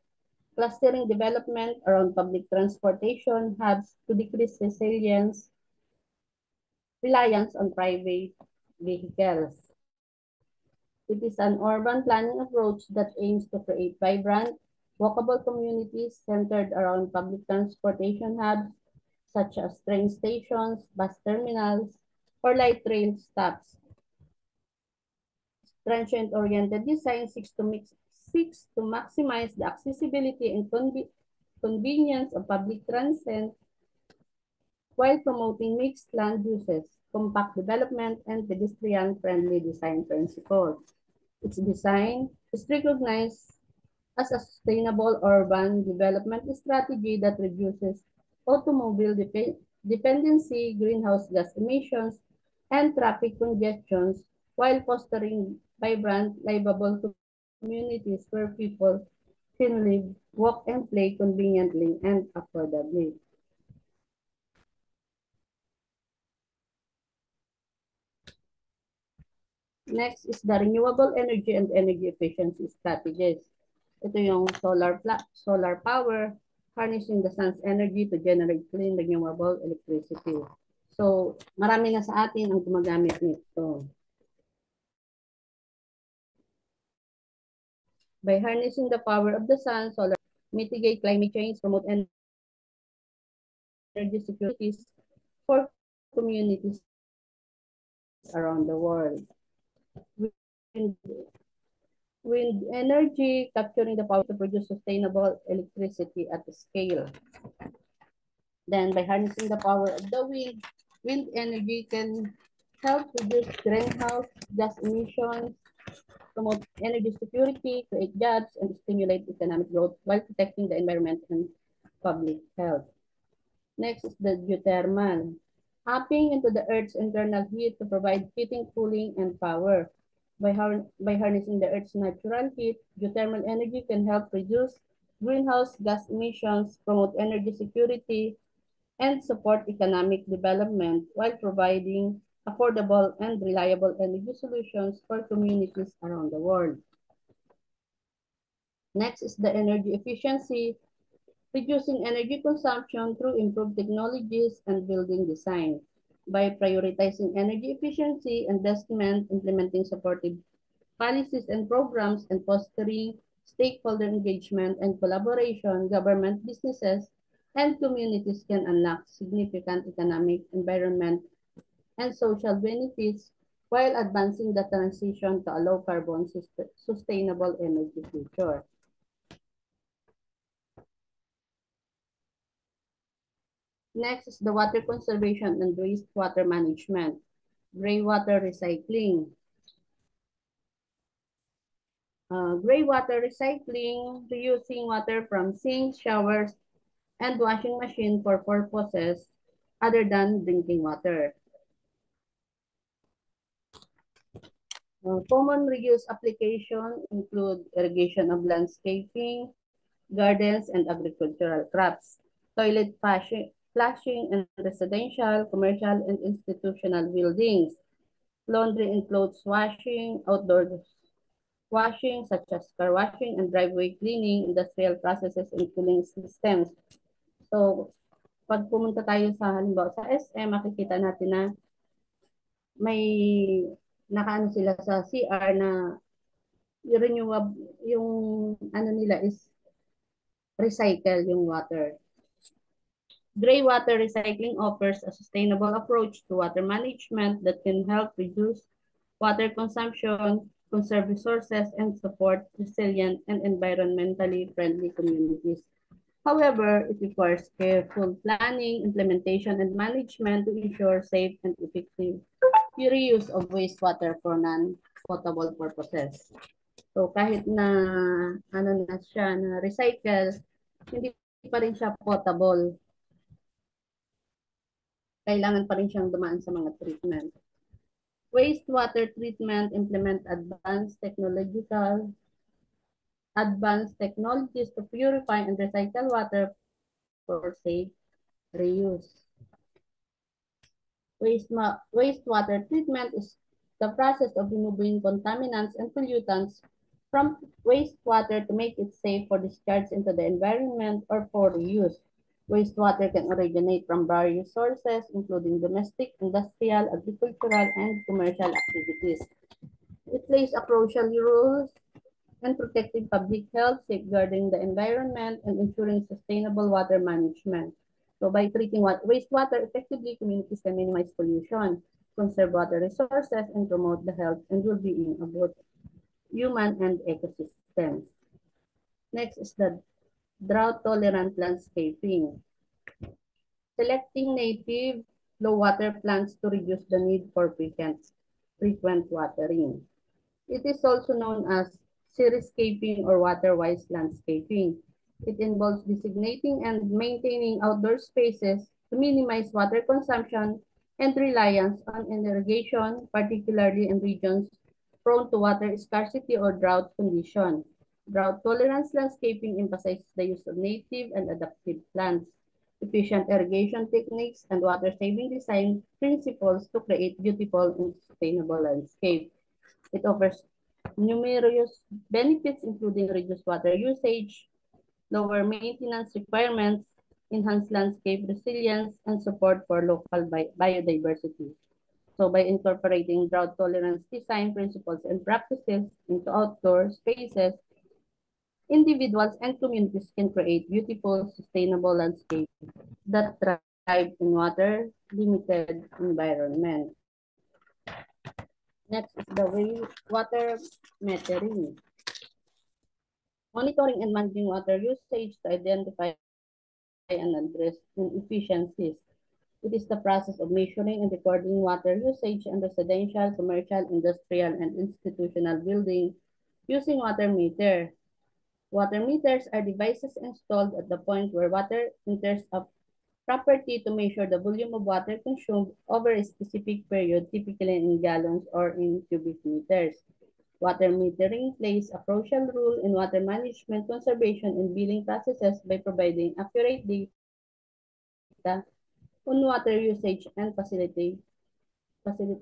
Clustering development around public transportation hubs to decrease reliance on private vehicles. It is an urban planning approach that aims to create vibrant, walkable communities centered around public transportation hubs such as train stations, bus terminals, or light rail stops. Transient-oriented design seeks to maximize the accessibility and convenience of public transit while promoting mixed land uses, compact development, and pedestrian-friendly design principles. Its design is recognized as a sustainable urban development strategy that reduces automobile dependency, greenhouse gas emissions, and traffic congestions while fostering vibrant, livable communities where people can live, walk, and play conveniently and affordably. Next is the renewable energy and energy efficiency strategies. Ito yung solar power, harnessing the sun's energy to generate clean, renewable electricity. So, marami na sa atin ang gumagamit nito. By harnessing the power of the sun, solar mitigate climate change, promote energy security for communities around the world. Wind energy, capturing the power to produce sustainable electricity at scale. Then by harnessing the power of the wind energy can help reduce greenhouse gas emissions, promote energy security, create jobs, and stimulate economic growth while protecting the environment and public health. Next is the geothermal. Tapping into the Earth's internal heat to provide heating, cooling, and power. By harnessing the Earth's natural heat, geothermal energy can help reduce greenhouse gas emissions, promote energy security, and support economic development while providing affordable and reliable energy solutions for communities around the world. Next is the energy efficiency, reducing energy consumption through improved technologies and building design. By prioritizing energy efficiency investment, implementing supportive policies and programs, and fostering stakeholder engagement and collaboration, government, businesses, and communities can unlock significant economic, environment, and social benefits while advancing the transition to a low-carbon sustainable energy future. Next is the water conservation and wastewater management. Gray water recycling. Gray water recycling, reusing water from sinks, showers, and washing machine for purposes other than drinking water. Common reuse application include irrigation of landscaping, gardens, and agricultural crops, toilet flushing in residential, commercial, and institutional buildings, laundry and clothes washing, outdoor washing such as car washing and driveway cleaning, industrial processes, and cooling systems. So, pag pumunta tayo sa halimbawa sa SM, makikita natin na may nakaano sila sa CR na renewable, yung ano nila is recycle yung water. Gray water recycling offers a sustainable approach to water management that can help reduce water consumption, conserve resources, and support resilient and environmentally friendly communities. However, it requires careful planning, implementation, and management to ensure safe and effective reuse of wastewater for non-potable purposes. So kahit na ano na siya na recycle, hindi pa rin siya potable. Kailangan pa rin siyang dumaan sa mga treatment. Wastewater treatment implement advanced technologies to purify and recycle water for safe reuse. Wastewater treatment is the process of removing contaminants and pollutants from wastewater to make it safe for discharge into the environment or for reuse. Wastewater can originate from various sources, including domestic, industrial, agricultural, and commercial activities. It plays a crucial role in protecting public health, safeguarding the environment, and ensuring sustainable water management. So by treating wastewater effectively, communities can minimize pollution, conserve water resources, and promote the health and well-being of both human and ecosystems. Next is the drought-tolerant landscaping. Selecting native low-water plants to reduce the need for frequent watering. It is also known as xeriscaping or water-wise landscaping. It involves designating and maintaining outdoor spaces to minimize water consumption and reliance on irrigation, particularly in regions prone to water scarcity or drought condition. Drought tolerance landscaping emphasizes the use of native and adaptive plants, efficient irrigation techniques, and water-saving design principles to create beautiful and sustainable landscape. It offers numerous benefits, including reduced water usage, lower maintenance requirements, enhanced landscape resilience, and support for local biodiversity. So by incorporating drought tolerance design principles and practices into outdoor spaces, individuals and communities can create beautiful, sustainable landscapes that thrive in water-limited environment. Next is the wastewater metering. monitoring and managing water usage to identify and address inefficiencies. It is the process of measuring and recording water usage in residential, commercial, industrial, and institutional building using water meter. Water meters are devices installed at the point where water enters a property to measure the volume of water consumed over a specific period, typically in gallons or in cubic meters. Water metering plays a crucial role in water management, conservation, and billing processes by providing accurate data on water usage and facilitating equitable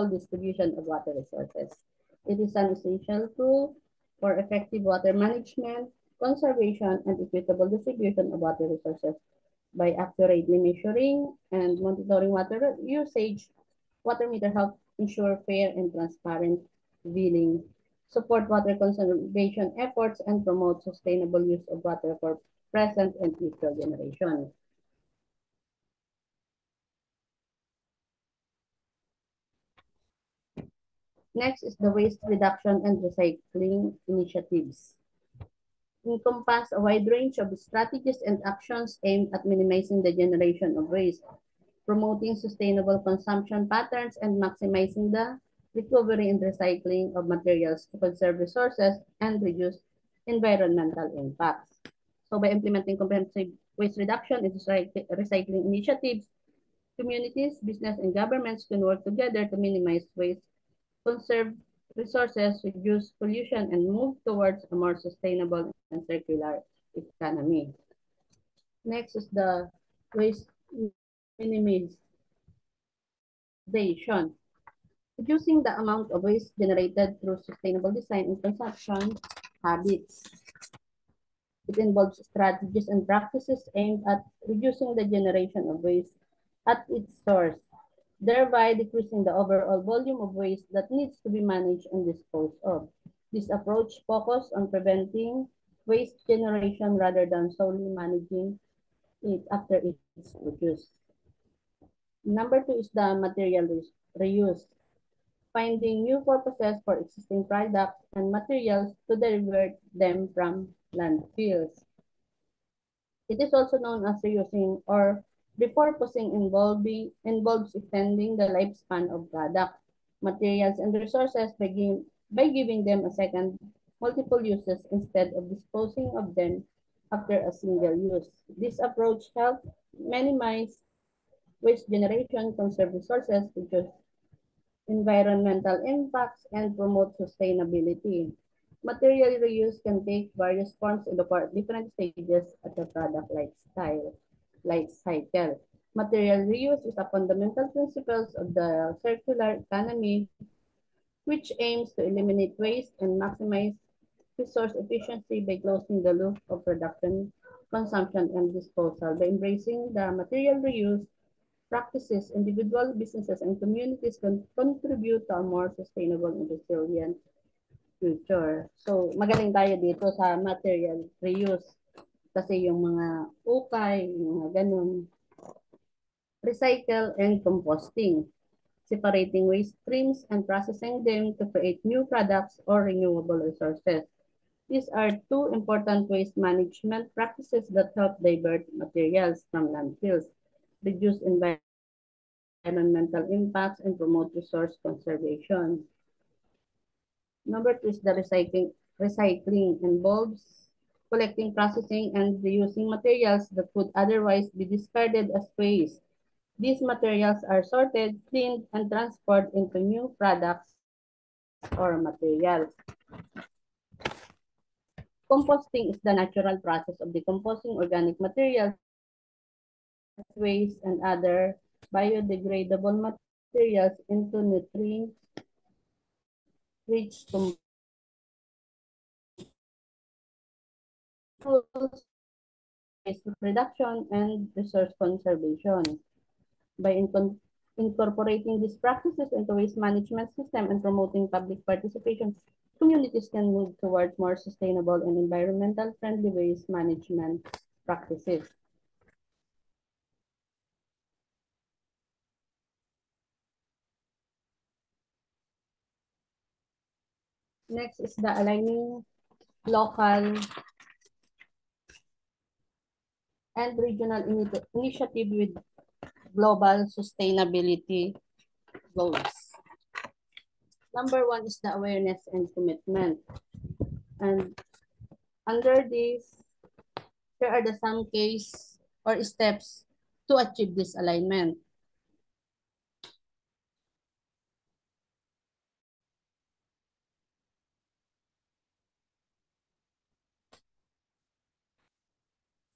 distribution of water resources. It is an essential tool for effective water management, conservation, and equitable distribution of water resources. By accurately measuring and monitoring water usage, water meter help ensure fair and transparent billing, support water conservation efforts, and promote sustainable use of water for present and future generations. Next is the waste reduction and recycling initiatives. Encompass a wide range of strategies and actions aimed at minimizing the generation of waste, promoting sustainable consumption patterns, and maximizing the recovery and recycling of materials to conserve resources and reduce environmental impacts. So by implementing comprehensive waste reduction and recycling initiatives, communities, business, and governments can work together to minimize waste, conserve resources, reduce pollution, and move towards a more sustainable and circular economy. Next is the waste minimization. Reducing the amount of waste generated through sustainable design and consumption habits. It involves strategies and practices aimed at reducing the generation of waste at its source, thereby decreasing the overall volume of waste that needs to be managed and disposed of. This approach focuses on preventing waste generation rather than solely managing it after it's produced. Number two is the material reuse, finding new purposes for existing products and materials to divert them from landfills. It is also known as reusing or repurposing involves extending the lifespan of products, materials, and resources by giving them a second multiple uses instead of disposing of them after a single use. This approach helps minimize waste generation, conserve resources, reduce environmental impacts, and promote sustainability. Material reuse can take various forms in the different stages of the product life cycle. Material reuse is a fundamental principle of the circular economy, which aims to eliminate waste and maximize resource efficiency by closing the loop of production, consumption, and disposal. By embracing the material reuse practices, individual businesses and communities can contribute to a more sustainable and resilient future. So, magaling tayo dito sa material reuse. Kasi yung mga ukay, yung mga ganun. Recycle and composting. Separating waste streams and processing them to create new products or renewable resources. These are two important waste management practices that help divert materials from landfills, reduce environmental impacts, and promote resource conservation. Number two is the recycling. Recycling involves collecting, processing, and reusing materials that would otherwise be discarded as waste. These materials are sorted, cleaned, and transferred into new products or materials. Composting is the natural process of decomposing organic materials, waste, and other biodegradable materials into nutrient-rich waste reduction and resource conservation. By incorporating these practices into waste management system and promoting public participation, communities can move towards more sustainable and environmental friendly waste management practices. Next is the aligning local and regional initiative with global sustainability goals. Number 1 is the awareness and commitment. And under this, here are the some case or steps to achieve this alignment.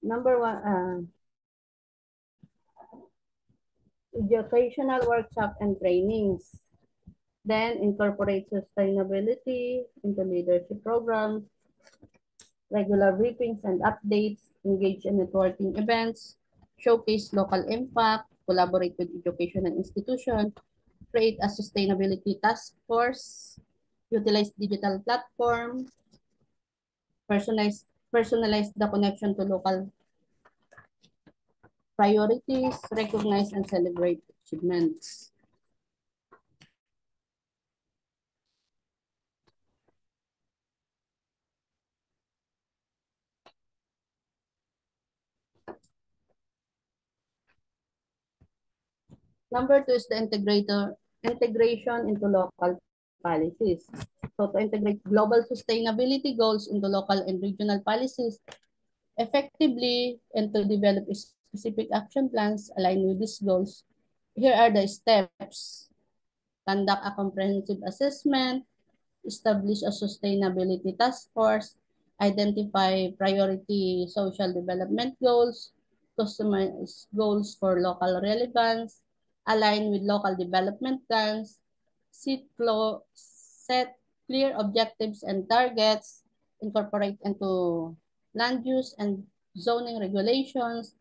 Number 1, educational workshop and trainings. Then incorporate sustainability into leadership programs, regular briefings and updates, engage in networking events, showcase local impact, collaborate with educational institutions, create a sustainability task force, utilize digital platform, personalize the connection to local priorities, recognize and celebrate achievements. Number 2 is the integration into local policies. So to integrate global sustainability goals into local and regional policies effectively and to develop specific action plans aligned with these goals, here are the steps. Conduct a comprehensive assessment, establish a sustainability task force, identify priority social development goals, customize goals for local relevance, align with local development plans, set clear objectives and targets, incorporate into land use and zoning regulations,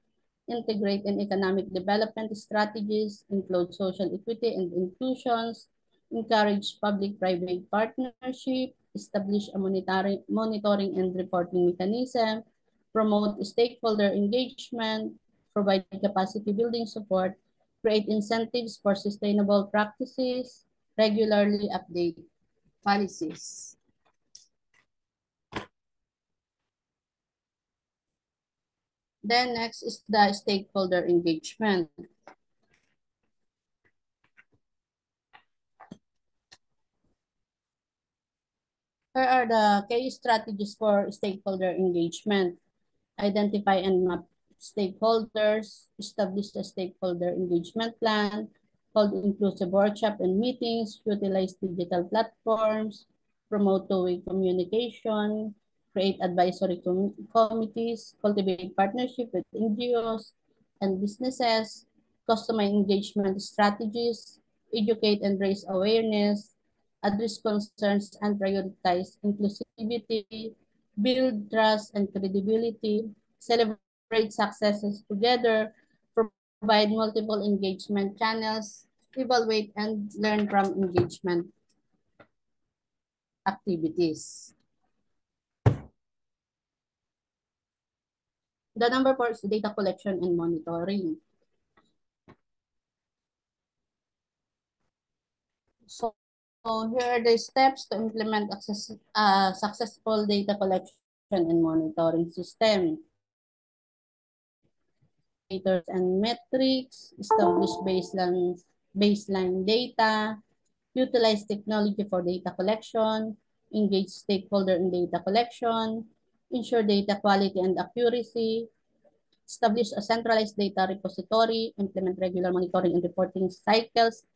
integrate in economic development strategies, include social equity and inclusions, encourage public-private partnership, establish a monitoring and reporting mechanism, promote stakeholder engagement, provide capacity building support, create incentives for sustainable practices, regularly update policies. Then next is the stakeholder engagement. Here are the key strategies for stakeholder engagement. Identify and map stakeholders, establish a stakeholder engagement plan, hold inclusive workshop and meetings, utilize digital platforms, promote two-way communication, create advisory committees, cultivate partnership with NGOs and businesses, customize engagement strategies, educate and raise awareness, address concerns and prioritize inclusivity, build trust and credibility, celebrate successes together, provide multiple engagement channels, evaluate and learn from engagement activities. The number 4 is data collection and monitoring. So here are the steps to implement successful data collection and monitoring system. Indicators and metrics, establish baseline data, utilize technology for data collection, engage stakeholder in data collection, ensure data quality and accuracy, establish a centralized data repository, implement regular monitoring and reporting cycles,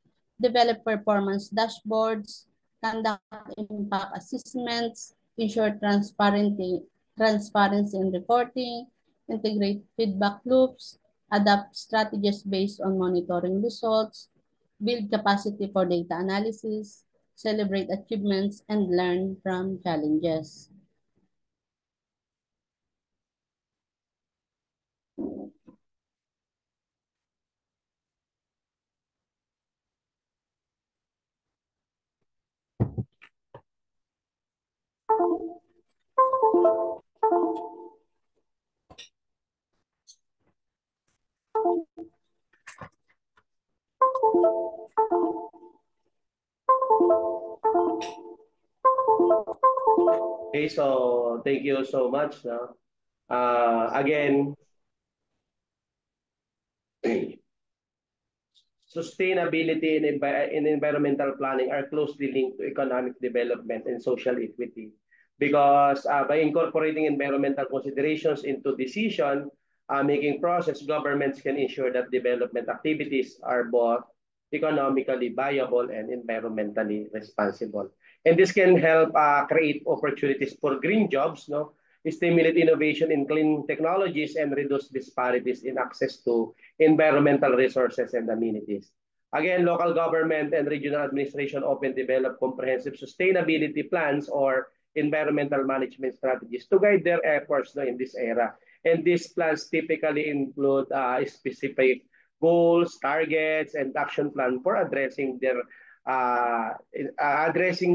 develop performance dashboards, conduct impact assessments, ensure transparency in reporting, integrate feedback loops, adapt strategies based on monitoring results, build capacity for data analysis, celebrate achievements, and learn from challenges. Okay, so thank you so much. No? Again, sustainability in environmental planning are closely linked to economic development and social equity because by incorporating environmental considerations into decision making process, governments can ensure that development activities are both economically viable and environmentally responsible. And this can help create opportunities for green jobs, no? Stimulate innovation in clean technologies and reduce disparities in access to environmental resources and amenities. Again, local government and regional administration often develop comprehensive sustainability plans or environmental management strategies to guide their efforts in this era. And these plans typically include specific goals, targets, and action plan for addressing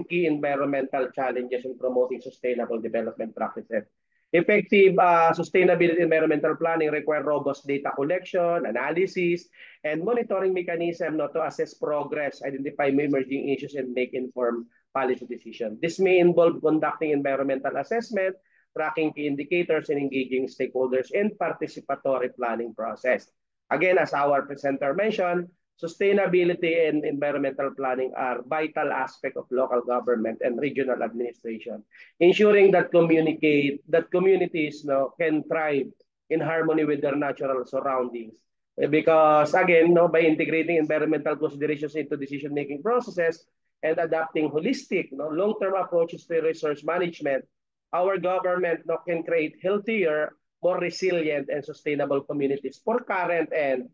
key environmental challenges and promoting sustainable development practices. Effective sustainability environmental planning require robust data collection, analysis, and monitoring mechanism to assess progress, identify emerging issues, and make informed policy decisions. This may involve conducting environmental assessment, tracking key indicators, and engaging stakeholders in participatory planning process. Again, as our presenter mentioned, sustainability and environmental planning are vital aspects of local government and regional administration, ensuring that communities can thrive in harmony with their natural surroundings. Because again, by integrating environmental considerations into decision-making processes and adopting holistic, long-term approaches to resource management, our government can create healthier, more resilient, and sustainable communities for current and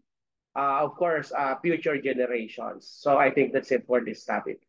of course, future generations. So I think that's it for this topic.